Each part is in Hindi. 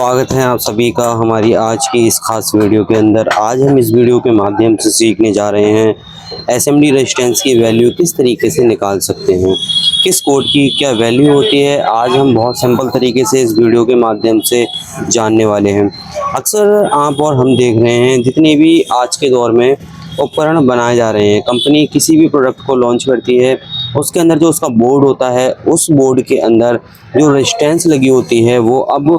स्वागत है आप सभी का हमारी आज की इस खास वीडियो के अंदर। आज हम इस वीडियो के माध्यम से सीखने जा रहे हैं एसएमडी रेजिस्टेंस की वैल्यू किस तरीके से निकाल सकते हैं, किस कोड की क्या वैल्यू होती है। आज हम बहुत सिंपल तरीके से इस वीडियो के माध्यम से जानने वाले हैं। अक्सर आप और हम देख रहे हैं जितनी भी आज के दौर में उपकरण बनाए जा रहे हैं, कंपनी किसी भी प्रोडक्ट को लॉन्च करती है उसके अंदर जो उसका बोर्ड होता है उस बोर्ड के अंदर जो रेजिस्टेंस लगी होती है वो अब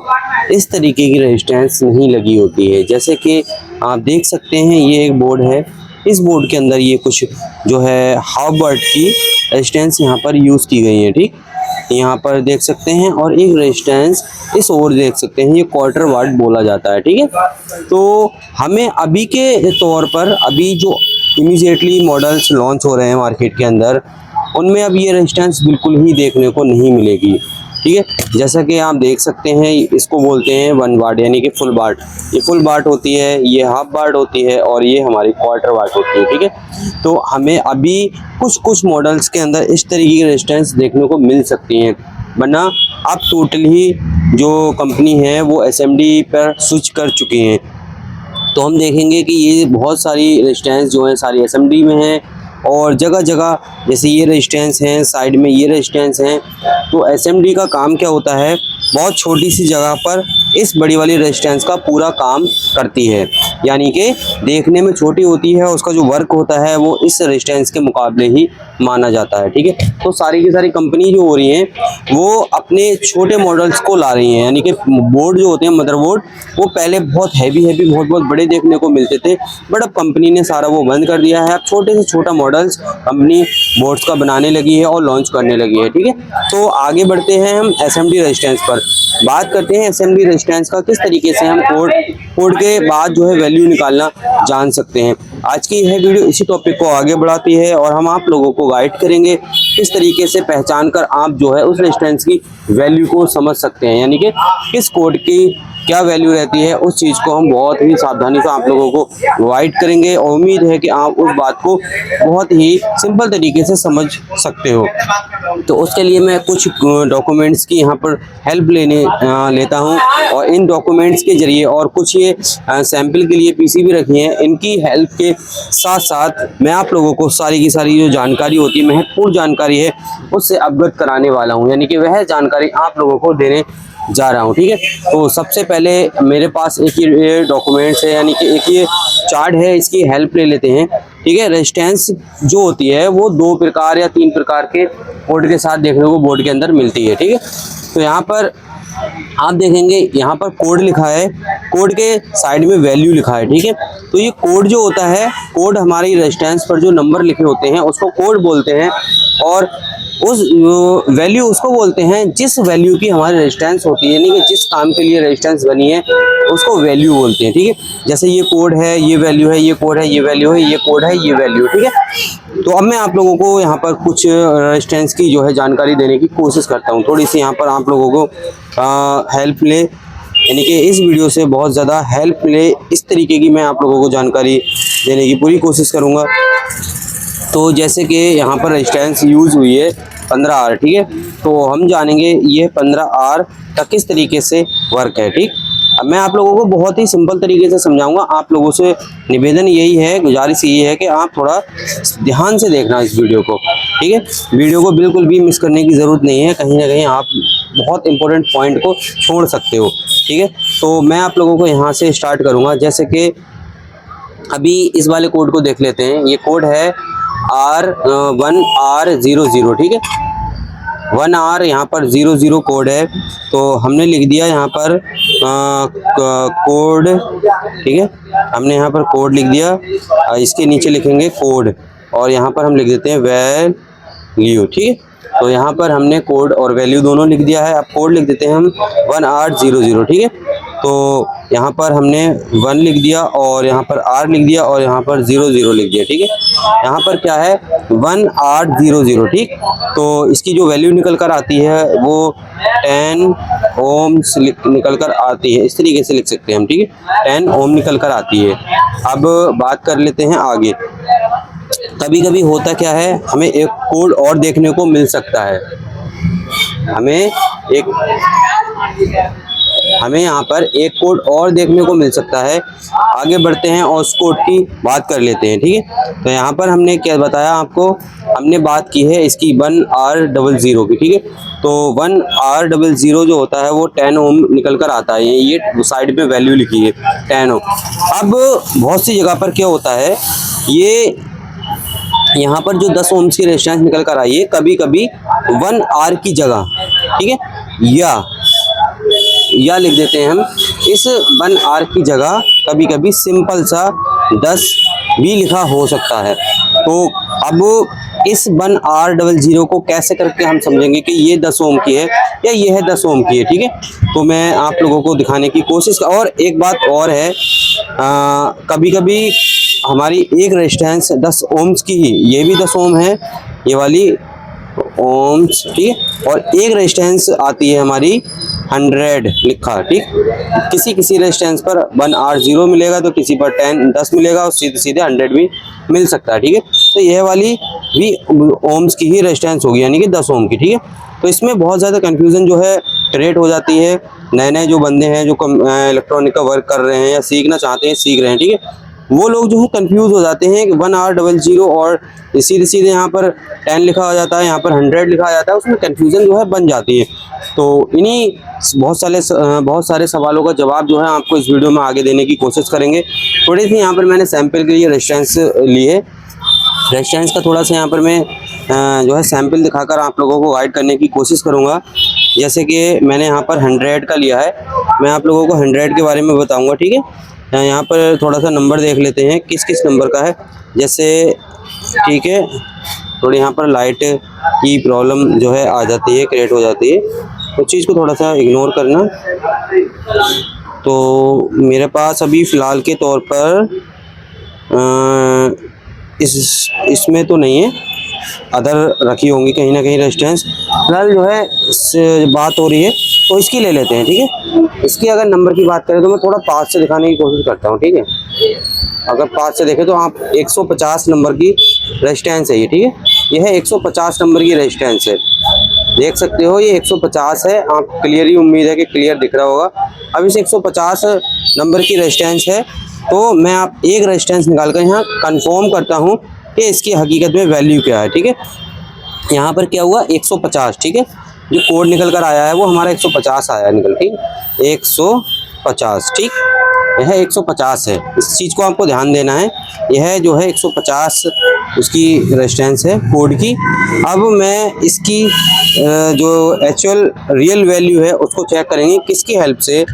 इस तरीके की रेजिस्टेंस नहीं लगी होती है। जैसे कि आप देख सकते हैं ये एक बोर्ड है, इस बोर्ड के अंदर ये कुछ जो है हाफ वाट की रेजिस्टेंस यहाँ पर यूज़ की गई है। ठीक, यहाँ पर देख सकते हैं और एक रेजिस्टेंस इस ओर देख सकते हैं, ये क्वार्टर वाट बोला जाता है। ठीक है, तो हमें अभी के तौर पर अभी जो इमीडिएटली मॉडल्स लॉन्च हो रहे हैं मार्केट के अंदर उनमें अब ये रेजिस्टेंस बिल्कुल ही देखने को नहीं मिलेगी। ठीक है, जैसा कि आप देख सकते हैं इसको बोलते हैं 1 वाट यानी कि फुल वाट। ये फुल वाट होती है, ये हाफ वाट होती है और ये हमारी क्वार्टर वाट होती है। ठीक है, तो हमें अभी कुछ मॉडल्स के अंदर इस तरीके की रेजिस्टेंस देखने को मिल सकती हैं, वरना अब टोटल ही जो कंपनी है वो एसएमडी पर स्विच कर चुकी हैं। तो हम देखेंगे कि ये बहुत सारी रेजिस्टेंस जो है सारी एसएमडी में है और जगह जगह जैसे ये रेजिस्टेंस हैं, साइड में ये रेजिस्टेंस हैं। तो एसएमडी का काम क्या होता है, बहुत छोटी सी जगह पर इस बड़ी वाली रेजिस्टेंस का पूरा काम करती है, यानी कि देखने में छोटी होती है, उसका जो वर्क होता है वो इस रेजिस्टेंस के मुकाबले ही माना जाता है। ठीक है, तो सारी की सारी कंपनी जो हो रही हैं वो अपने छोटे मॉडल्स को ला रही हैं, यानी कि बोर्ड जो होते हैं मदरबोर्ड वो पहले बहुत हैवी बहुत बड़े देखने को मिलते थे, बट अब कंपनी ने सारा वो बंद कर दिया है। अब छोटे से छोटा मॉडल्स कंपनी बोर्ड्स का बनाने लगी है और लॉन्च करने लगी है। ठीक है, तो आगे बढ़ते हैं हम एसएमडी रेजिस्टेंस पर बात करते हैं। एसएमडी रेजिस्टेंस का किस तरीके से हम कोड के बाद जो है वैल्यू निकालना जान सकते हैं। आज की यह वीडियो इसी टॉपिक को आगे बढ़ाती है और हम आप लोगों को गाइड करेंगे किस तरीके से पहचान कर आप जो है उस रेजिस्टेंस की वैल्यू को समझ सकते हैं, यानी कि किस कोड की क्या वैल्यू रहती है उस चीज़ को हम बहुत ही सावधानी से आप लोगों को गाइड करेंगे और उम्मीद है कि आप उस बात को बहुत ही सिंपल तरीके से समझ सकते हो। तो उसके लिए मैं कुछ डॉक्यूमेंट्स की यहाँ पर हेल्प लेता हूँ और इन डॉक्यूमेंट्स के जरिए और कुछ ये सैंपल के लिए पीसीबी रखी हैं, इनकी हेल्प के साथ साथ मैं आप लोगों को सारी की सारी जो जानकारी होती है, महत्वपूर्ण जानकारी है, उससे अवगत कराने वाला हूँ, यानी कि वह जानकारी आप लोगों को देने जा रहा हूँ। ठीक है, तो सबसे पहले मेरे पास एक ये डॉक्यूमेंट्स है, यानी कि एक ये चार्ट है, इसकी हेल्प ले लेते हैं। ठीक है, रेजिस्टेंस जो होती है वो 2 प्रकार या 3 प्रकार के कोड के साथ देखने को बोर्ड के अंदर मिलती है। ठीक है, तो यहाँ पर आप देखेंगे यहाँ पर कोड लिखा है, कोड के साइड में वैल्यू लिखा है। ठीक है, तो ये कोड जो होता है, कोड हमारी रेजिस्टेंस पर जो नंबर लिखे होते हैं उसको कोड बोलते हैं और उस वैल्यू उसको बोलते हैं जिस वैल्यू की हमारी रेजिस्टेंस होती है, यानी कि जिस काम के लिए रेजिस्टेंस बनी है उसको वैल्यू बोलते हैं। ठीक है, जैसे ये कोड है, ये वैल्यू है, ये कोड है, ये वैल्यू है, ये कोड है, ये वैल्यू। ठीक है, तो अब मैं आप लोगों को यहाँ पर कुछ रेजिस्टेंस की जो है जानकारी देने की कोशिश करता हूँ। थोड़ी सी यहाँ पर आप लोगों को हेल्प ले, यानी कि इस वीडियो से बहुत ज़्यादा हेल्प ले, इस तरीके की मैं आप लोगों को जानकारी देने की पूरी कोशिश करूँगा। तो जैसे कि यहाँ पर रेजिस्टेंस यूज़ हुई है 15R। ठीक है, तो हम जानेंगे ये 15R का किस तरीके से वर्क है। ठीक, अब मैं आप लोगों को बहुत ही सिंपल तरीके से समझाऊंगा। आप लोगों से निवेदन यही है, गुजारिश यही है कि आप थोड़ा ध्यान से देखना इस वीडियो को। ठीक है, वीडियो को बिल्कुल भी मिस करने की ज़रूरत नहीं है, कहीं ना कहीं आप बहुत इंपॉर्टेंट पॉइंट को छोड़ सकते हो। ठीक है, तो मैं आप लोगों को यहाँ से स्टार्ट करूँगा। जैसे कि अभी इस वाले कोड को देख लेते हैं। ये कोड है R1R00। ठीक है, 1R यहाँ पर 00 कोड है, तो हमने लिख दिया यहाँ पर कोड। ठीक है, हमने यहाँ पर कोड लिख दिया, इसके नीचे लिखेंगे कोड और यहाँ पर हम लिख देते हैं वैल्यू। ठीक है, तो यहाँ पर हमने कोड और वैल्यू दोनों लिख दिया है। अब कोड लिख देते हैं हम 1R00। ठीक है, तो यहाँ पर हमने 1 लिख दिया और यहाँ पर R लिख दिया और यहाँ पर 00 लिख दिया। ठीक है, यहाँ पर क्या है 1R00। ठीक, तो इसकी जो वैल्यू निकल कर आती है वो 10 ohms निकल कर आती है, इस तरीके से लिख सकते हैं हम। ठीक है, 10 ohm निकल कर आती है। अब बात कर लेते हैं आगे। कभी कभी होता क्या है, हमें एक कोड और देखने को मिल सकता है, हमें एक हमें यहाँ पर एक कोड और देखने को मिल सकता है। आगे बढ़ते हैं और उस कोड की बात कर लेते हैं, ठीक है। तो यहाँ पर हमने क्या बताया आपको, हमने बात की है इसकी 1R00 की, ठीक है। तो 1R00 जो होता है वो 10 ओम निकल कर आता है। ये साइड पे वैल्यू लिखी है 10 ओम। अब बहुत सी जगह पर क्या होता है, ये यहाँ पर जो 10 ओम्स की रेजिस्टेंस निकल कर आई है, कभी कभी 1R की जगह, ठीक है, या लिख देते हैं हम, इस 1R की जगह कभी कभी सिंपल सा 10 भी लिखा हो सकता है। तो अब इस 1R00 को कैसे करके हम समझेंगे कि ये 10 ओम की है या ये है 10 ओम की है, ठीक है। तो मैं आप लोगों को दिखाने की कोशिश और एक बात और है, कभी कभी हमारी एक रेजिस्टेंस 10 ओम्स की ही, ये भी 10 ओम है, ये वाली ओम्स, ठीक है, और एक रेजिस्टेंस आती है हमारी 100 लिखा, ठीक। किसी किसी रेजिस्टेंस पर 1R0 मिलेगा तो किसी पर 10 मिलेगा और सीधे सीधे 100 भी मिल सकता है, ठीक है। तो यह वाली भी ओम्स की ही रेजिस्टेंस होगी, यानी कि 10 ओम की, ठीक है। तो इसमें बहुत ज़्यादा कन्फ्यूज़न जो है क्रिएट हो जाती है। नए नए जो बंदे हैं जो इलेक्ट्रॉनिक का वर्क कर रहे हैं या सीखना चाहते हैं, सीख रहे हैं, ठीक है, वो लोग जो है कंफ्यूज हो जाते हैं कि 1R00 और सीधे सीधे यहाँ पर 10 लिखा हो जाता है, यहाँ पर 100 लिखा जाता है, उसमें कंफ्यूजन जो है बन जाती है। तो इन्हीं बहुत सारे सवालों का जवाब जो है आपको इस वीडियो में आगे देने की कोशिश करेंगे। थोड़ी सी यहाँ पर मैंने सैंपल के लिए रेजिस्टेंस ली है। रेजिस्टेंस का थोड़ा सा यहाँ पर मैं जो है सैंपल दिखाकर आप लोगों को गाइड करने की कोशिश करूँगा। जैसे कि मैंने यहाँ पर 100 का लिया है, मैं आप लोगों को 100 के बारे में बताऊँगा, ठीक है। यहाँ पर थोड़ा सा नंबर देख लेते हैं किस किस नंबर का है, जैसे, ठीक है, थोड़ी यहाँ पर लाइट की प्रॉब्लम जो है आ जाती है, क्रिएट हो जाती है, तो चीज़ को थोड़ा सा इग्नोर करना। तो मेरे पास अभी फ़िलहाल के तौर पर इसमें तो नहीं है, अदर रखी होंगी कहीं ना कहीं रेजिस्टेंस। फिलहाल जो है बात हो रही है तो इसकी ले लेते हैं, ठीक है। इसकी अगर नंबर की बात करें तो मैं थोड़ा पास से दिखाने की कोशिश करता हूँ, ठीक है। अगर पास से देखें तो आप 150 नंबर की रेजिस्टेंस है ये, ठीक है। यह है 150 नंबर की रेजिस्टेंस है, देख सकते हो ये 150 है। आप क्लियर ही, उम्मीद है कि क्लियर दिख रहा होगा। अब इस 150 नंबर की रेजिस्टेंस है, तो मैं आप एक रेजिस्टेंस निकाल कर यहाँ कन्फर्म करता हूँ कि इसकी हकीकत में वैल्यू क्या है, ठीक है। यहाँ पर क्या हुआ, 150, ठीक है। जो कोड निकल कर आया है वो हमारा 150 आया निकल, ठीक, 150, ठीक। यह 150 है, इस चीज़ को आपको ध्यान देना है। यह जो है 150 उसकी रेजिस्टेंस है कोड की। अब मैं इसकी जो एक्चुअल रियल वैल्यू है उसको चेक करेंगे किसकी हेल्प से,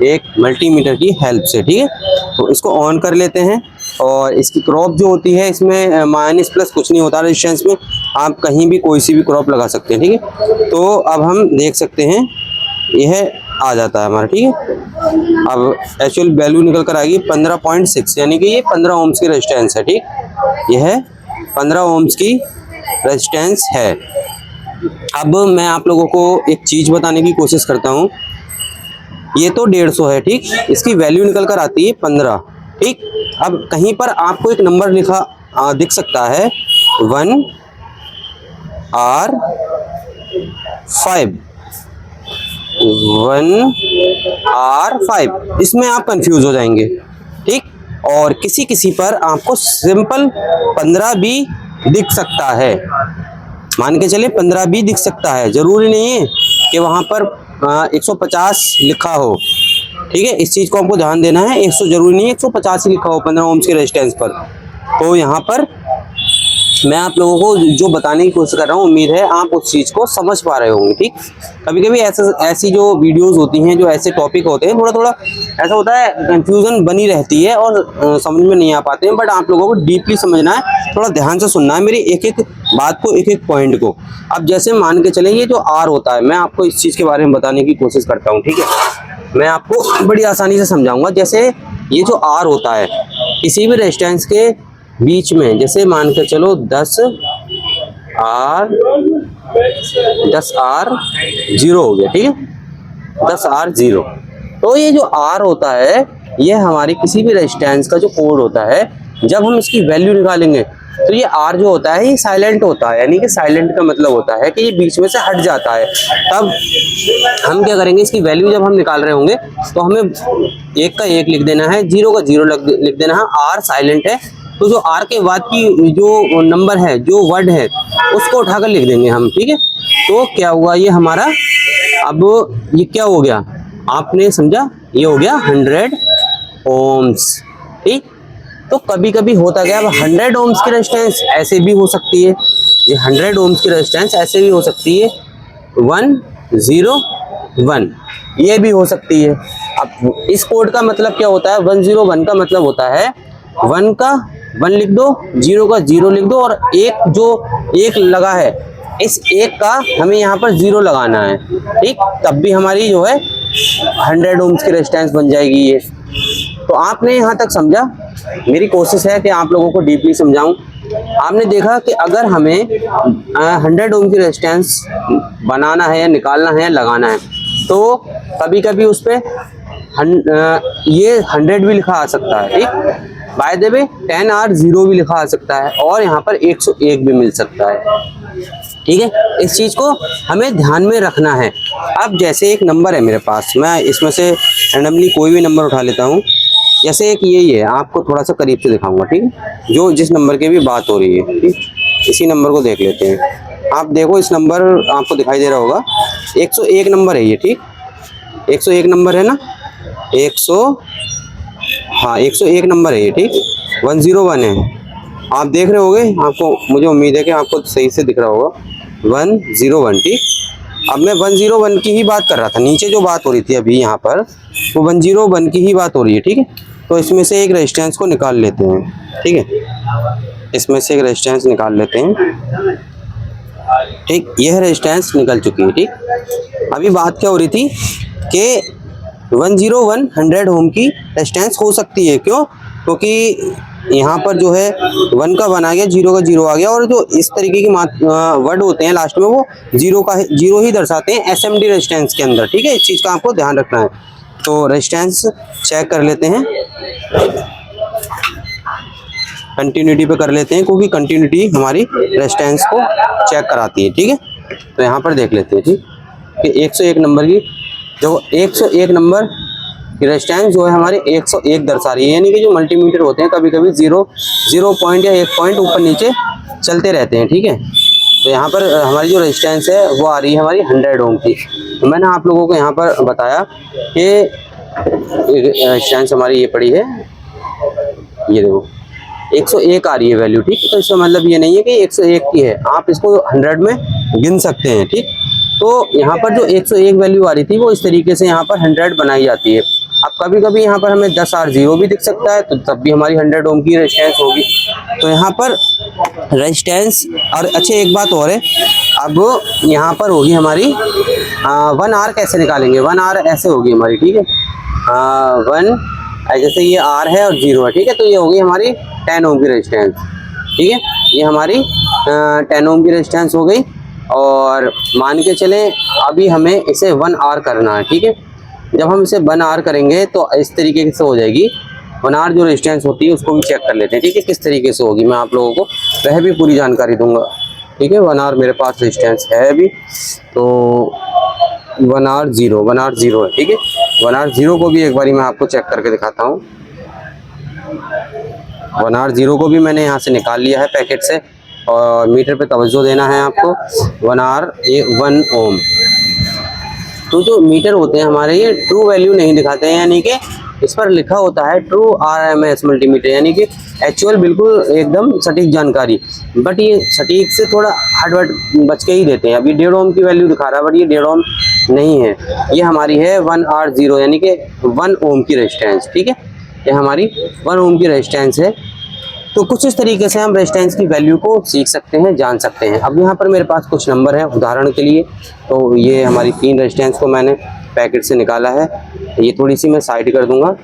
एक मल्टीमीटर की हेल्प से, ठीक है। तो इसको ऑन कर लेते हैं और इसकी क्रॉप जो होती है, इसमें माइनस प्लस कुछ नहीं होता रेजिस्टेंस में, आप कहीं भी कोई सी भी क्रॉप लगा सकते हैं, ठीक है। तो अब हम देख सकते हैं यह आ जाता है हमारा, ठीक है। अब एक्चुअल वैल्यू निकल कर आएगी 15.6, यानी कि ये 15 ओम्स की रेजिस्टेंस है, ठीक। यह 15 ओम्स की रेजिस्टेंस है। अब मैं आप लोगों को एक चीज़ बताने की कोशिश करता हूँ। ये तो 150 है, ठीक, इसकी वैल्यू निकल कर आती है 15, ठीक। अब कहीं पर आपको एक नंबर लिखा दिख सकता है 1R5, इसमें आप कंफ्यूज हो जाएंगे, ठीक। और किसी किसी पर आपको सिंपल 15 भी दिख सकता है, मान के चलिए 15 भी दिख सकता है, ज़रूरी नहीं है कि वहाँ पर 150 लिखा हो, ठीक है। इस चीज़ को आपको ध्यान देना है, 100 जरूरी नहीं है 150 ही लिखा हो 15 ओम्स के रेजिस्टेंस पर। तो यहाँ पर मैं आप लोगों को जो बताने की कोशिश कर रहा हूँ, उम्मीद है आप उस चीज़ को समझ पा रहे होंगे, ठीक। कभी कभी ऐसी जो वीडियोस होती हैं, जो ऐसे टॉपिक होते हैं, थोड़ा थोड़ा ऐसा होता है, कंफ्यूजन बनी रहती है और समझ में नहीं आ पाते हैं। बट आप लोगों को डीपली समझना है, थोड़ा ध्यान से सुनना है मेरी एक एक बात को, एक एक पॉइंट को। अब जैसे मान के चलें, ये जो आर होता है, मैं आपको इस चीज़ के बारे में बताने की कोशिश करता हूँ, ठीक है। मैं आपको बड़ी आसानी से समझाऊँगा। जैसे ये जो आर होता है, किसी भी रेजिस्टेंस के बीच में, जैसे मान के चलो 10R0 हो गया, ठीक है, 10R0। तो ये जो R होता है, ये हमारी किसी भी रेजिस्टेंस का जो कोड होता है, जब हम इसकी वैल्यू निकालेंगे तो ये आर जो होता है ये साइलेंट होता है, यानी कि साइलेंट का मतलब होता है कि ये बीच में से हट जाता है। तब हम क्या करेंगे, इसकी वैल्यू जब हम निकाल रहे होंगे तो हमें 1 का 1 लिख देना है, 0 का 0 लिख देना है। आर साइलेंट है तो जो आर के बाद की जो नंबर है, जो वर्ड है, उसको उठाकर लिख देंगे हम, ठीक है। तो क्या हुआ ये हमारा, अब ये क्या हो गया आपने समझा, ये हो गया 100 ओम्स, ठीक। तो कभी कभी होता क्या, 100 ओम्स की रेजिस्टेंस ऐसे भी हो सकती है, ये 100 ओम्स की रेजिस्टेंस ऐसे भी हो सकती है, 101 ये भी हो सकती है। अब इस कोड का मतलब क्या होता है, 101 का मतलब होता है 1 का 1 लिख दो, 0 का 0 लिख दो, और एक जो एक लगा है, इस एक का हमें यहाँ पर 0 लगाना है, ठीक। तब भी हमारी जो है 100 ओम्स की रेजिस्टेंस बन जाएगी ये। तो आपने यहाँ तक समझा, मेरी कोशिश है कि आप लोगों को डीपली समझाऊं। आपने देखा कि अगर हमें 100 ओम की रेजिस्टेंस बनाना है या निकालना है या लगाना है, तो कभी कभी उस पर ये 100 भी लिखा आ सकता है, ठीक। बाय द वे 10R0 भी लिखा आ सकता है, और यहाँ पर 101 भी मिल सकता है, ठीक है। इस चीज़ को हमें ध्यान में रखना है। अब जैसे एक नंबर है मेरे पास, मैं इसमें से रैंडमली कोई भी नंबर उठा लेता हूँ। जैसे एक यही है, आपको थोड़ा सा करीब से दिखाऊंगा, ठीक है, जो जिस नंबर की भी बात हो रही है, ठीक। इसी नंबर को देख लेते हैं। आप देखो इस नंबर आपको दिखाई दे रहा होगा, 101 नंबर है ये, ठीक। 101 नंबर है ना, 101 नंबर है ये, ठीक। 101 है, आप देख रहे होगे, आपको मुझे उम्मीद है कि आपको सही से दिख रहा होगा 101, ठीक। अब मैं 101 की ही बात कर रहा था, नीचे जो बात हो रही थी अभी यहाँ पर, वो 101 की ही बात हो रही है, ठीक है। तो इसमें से एक रेजिस्टेंस को निकाल लेते हैं, ठीक है, इसमें से एक रेजिस्टेंस निकाल लेते हैं, ठीक। यह रेजिस्टेंस निकल चुकी है, ठीक। अभी बात क्या हो रही थी कि 101 100 ओम की रेजिस्टेंस हो सकती है, क्यों, क्योंकि यहाँ पर जो है 1 का 1 आ गया, 0 का 0 आ गया, और जो इस तरीके की वर्ड होते हैं लास्ट में, वो 0 ही दर्शाते हैं एसएमडी रेजिस्टेंस के अंदर, ठीक है। इस चीज़ का आपको ध्यान रखना है। तो रेजिस्टेंस चेक कर लेते हैं, कंटिन्यूटी पे कर लेते हैं, क्योंकि कंटिन्यूटी हमारी रेजिस्टेंस को चेक कराती है, ठीक है। तो यहाँ पर देख लेते हैं, ठीक, कि 101 नंबर की जो 101 नंबर की रेजिस्टेंस जो है हमारे 101 दर्शा रही है, यानी कि जो मल्टीमीटर होते हैं कभी कभी 0 पॉइंट या 1 पॉइंट ऊपर नीचे चलते रहते हैं, ठीक है। तो यहाँ पर हमारी जो रेजिस्टेंस है वो आ रही है हमारी 100 ओम की। तो मैंने आप लोगों को यहाँ पर बताया कि रेजिस्टेंस हमारी ये पड़ी है, ये देखो 101 आ रही है वैल्यू, ठीक। तो इसका मतलब ये नहीं है कि 101 की है, आप इसको 100 में गिन सकते हैं, ठीक। तो यहाँ पर जो 101 वैल्यू आ रही थी वो इस तरीके से यहाँ पर 100 बनाई जाती है। अब कभी कभी यहाँ पर हमें 10R0 भी दिख सकता है, तो तब भी हमारी 100 ओम की रेजिस्टेंस होगी। तो यहाँ पर रेजिस्टेंस, और अच्छा एक बात और है, अब यहाँ पर होगी हमारी 1R कैसे निकालेंगे, 1R ऐसे होगी हमारी, ठीक है। 1 जैसे ये R है और 0 है, ठीक है। तो ये होगी हमारी 10 ओम की रेजिस्टेंस, ठीक है। ये हमारी 10 ओम की रेजिस्टेंस हो गई, और मान के चले अभी हमें इसे 1R करना है, ठीक है। जब हम इसे 1R करेंगे तो इस तरीके से हो जाएगी। 1R जो रेजिस्टेंस होती है उसको भी चेक कर लेते हैं, ठीक है, किस तरीके से होगी। मैं आप लोगों को वह भी पूरी जानकारी दूंगा, ठीक है। 1R मेरे पास रेजिस्टेंस है अभी, तो 1R0 है, ठीक है। 1R0 को भी एक बारी मैं आपको चेक करके दिखाता हूँ। 1R0 को भी मैंने यहाँ से निकाल लिया है पैकेट से, और मीटर पे तवज्जो देना है आपको। 1 ओम। तो जो मीटर होते हैं हमारे, ये ट्रू वैल्यू नहीं दिखाते हैं, यानी कि इस पर लिखा होता है ट्रू RMS मल्टीमीटर, यानी कि एक्चुअल बिल्कुल एकदम सटीक जानकारी, बट ये सटीक से थोड़ा हट बच के ही देते हैं। अभी 1.5 ओम की वैल्यू दिखा रहा है, बट ये 1.5 ओम नहीं है, ये हमारी है 1R0, यानी कि 1 ओम की रेजिस्टेंस, ठीक है। ये हमारी 1 ओम की रेजिस्टेंस है। तो कुछ इस तरीके से हम रेजिस्टेंस की वैल्यू को सीख सकते हैं, जान सकते हैं। अब यहाँ पर मेरे पास कुछ नंबर है उदाहरण के लिए। तो ये हमारी 3 रेजिस्टेंस को मैंने पैकेट से निकाला है, ये थोड़ी सी मैं साइड कर दूंगा,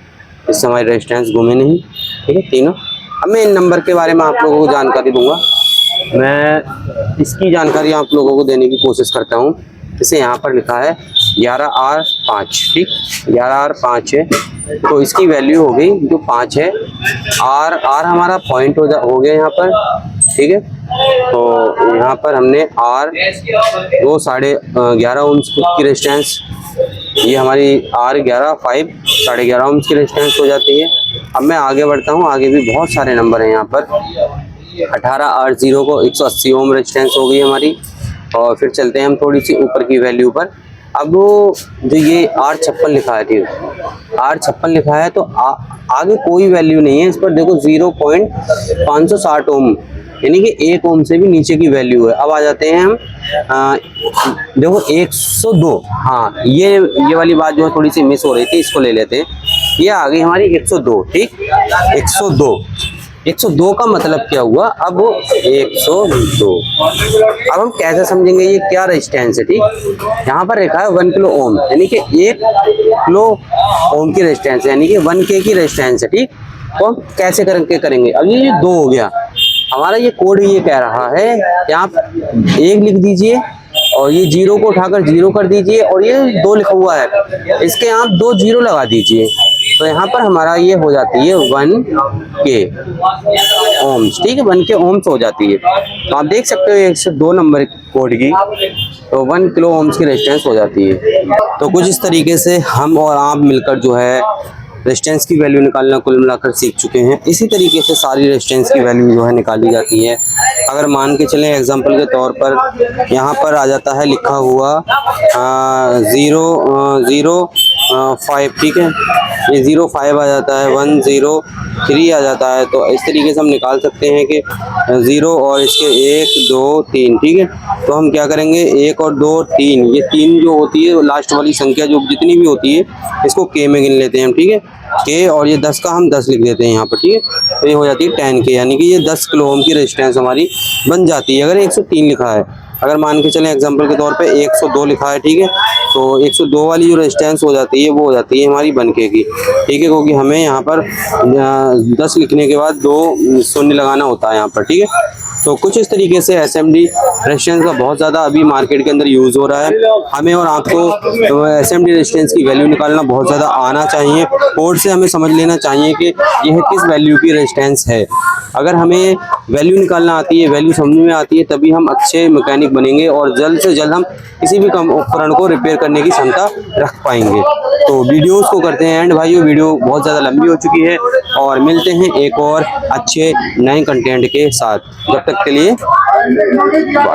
इससे हमारी रेजिस्टेंस घूमे नहीं, ठीक है, तीनों। अब मैं इन नंबर के बारे में आप लोगों को जानकारी दूंगा। मैं इसकी जानकारी आप लोगों को देने की कोशिश करता हूँ। इसे यहाँ पर लिखा है 11R5, ठीक, 11R5 है। तो इसकी वैल्यू हो गई जो 5 है, R हमारा पॉइंट हो गया यहाँ पर, ठीक है। तो यहाँ पर हमने आर 2 11.5 ओम्स की रेजिस्टेंस, ये हमारी R11 5 11.5 ओम्स की रेजिस्टेंस हो जाती है। अब मैं आगे बढ़ता हूँ, आगे भी बहुत सारे नंबर हैं यहाँ पर। 18 R0 को 180 ओम रेजिस्टेंस हो गई हमारी। और फिर चलते हैं हम थोड़ी सी ऊपर की वैल्यू पर। अब जो ये R56 लिखा है, ठीक है, R56 लिखा है तो आगे कोई वैल्यू नहीं है इस पर। देखो 0.560 ओम, यानी कि 1 ओम से भी नीचे की वैल्यू है। अब आ जाते हैं हम देखो 102। हाँ, ये वाली बात जो है थोड़ी सी मिस हो रही थी, इसको ले लेते हैं। ये आ गई हमारी 102, ठीक, 102 का मतलब क्या हुआ? अब 102, अब हम कैसे समझेंगे ये क्या रेजिस्टेंस है? ठीक, यहाँ पर लिखा है 1 किलो ओम, यानी कि 1 किलो ओम की रेजिस्टेंस है, यानी कि 1K की रेजिस्टेंस है। ठीक, तो हम कैसे करेंगे? अब ये 2 हो गया हमारा। ये कोड ये कह रहा है कि आप 1 लिख दीजिए और ये 0 को उठाकर 0 कर दीजिए, और ये 2 लिखा हुआ है, इसके आप 2 0 लगा दीजिए, तो यहाँ पर हमारा ये हो जाती है 1K ओम्स। ठीक है, 1K ओम्स हो जाती है। तो आप देख सकते हो 102 नंबर कोड की, तो 1 किलो ओम्स की रेजिस्टेंस हो जाती है। तो कुछ इस तरीके से हम और आप मिलकर जो है रेजिस्टेंस की वैल्यू निकालना कुल मिलाकर सीख चुके हैं। इसी तरीके से सारी रेजिस्टेंस की वैल्यू जो है निकाली जाती है। अगर मान के चलें एग्जांपल के तौर पर, यहाँ पर आ जाता है लिखा हुआ 0.05, ठीक है, ये 0.5 आ जाता है, 1.03 आ जाता है। तो इस तरीके से हम निकाल सकते हैं कि 0 और इसके 1 2 3, ठीक है। तो हम क्या करेंगे, 1 और 2 3, ये 3 जो होती है लास्ट वाली संख्या जो जितनी भी होती है इसको K में गिन लेते हैं हम, ठीक है, K, और ये 10 का हम 10 लिख देते हैं यहाँ पर, ठीक है। तो ये हो जाती है 10K, यानी कि ये 10 किलो ओम की रेजिस्टेंस हमारी बन जाती है अगर 103 लिखा है। अगर मान के चलें एग्जांपल के तौर पे 102 लिखा है, ठीक है, तो 102 वाली जो रेजिस्टेंस हो जाती है वो हो जाती है हमारी 1K की, ठीक है, क्योंकि हमें यहाँ पर 10 लिखने के बाद 2 शून्य लगाना होता है यहाँ पर, ठीक है। तो कुछ इस तरीके से SMD रेजिस्टेंस का बहुत ज़्यादा अभी मार्केट के अंदर यूज़ हो रहा है। हमें और आपको SMD रेजिस्टेंस की वैल्यू निकालना बहुत ज़्यादा आना चाहिए। कोड से हमें समझ लेना चाहिए कि यह किस वैल्यू की रेजिस्टेंस है। अगर हमें वैल्यू निकालना आती है, वैल्यू समझ में आती है, तभी हम अच्छे मैकेनिक बनेंगे और जल्द से जल्द हम किसी भी कम उपकरण को रिपेयर करने की क्षमता रख पाएंगे। तो वीडियोस को करते हैं एंड भाइयों, वीडियो बहुत ज़्यादा लंबी हो चुकी है और मिलते हैं एक और अच्छे नए कंटेंट के साथ। जब तक के लिए बाय।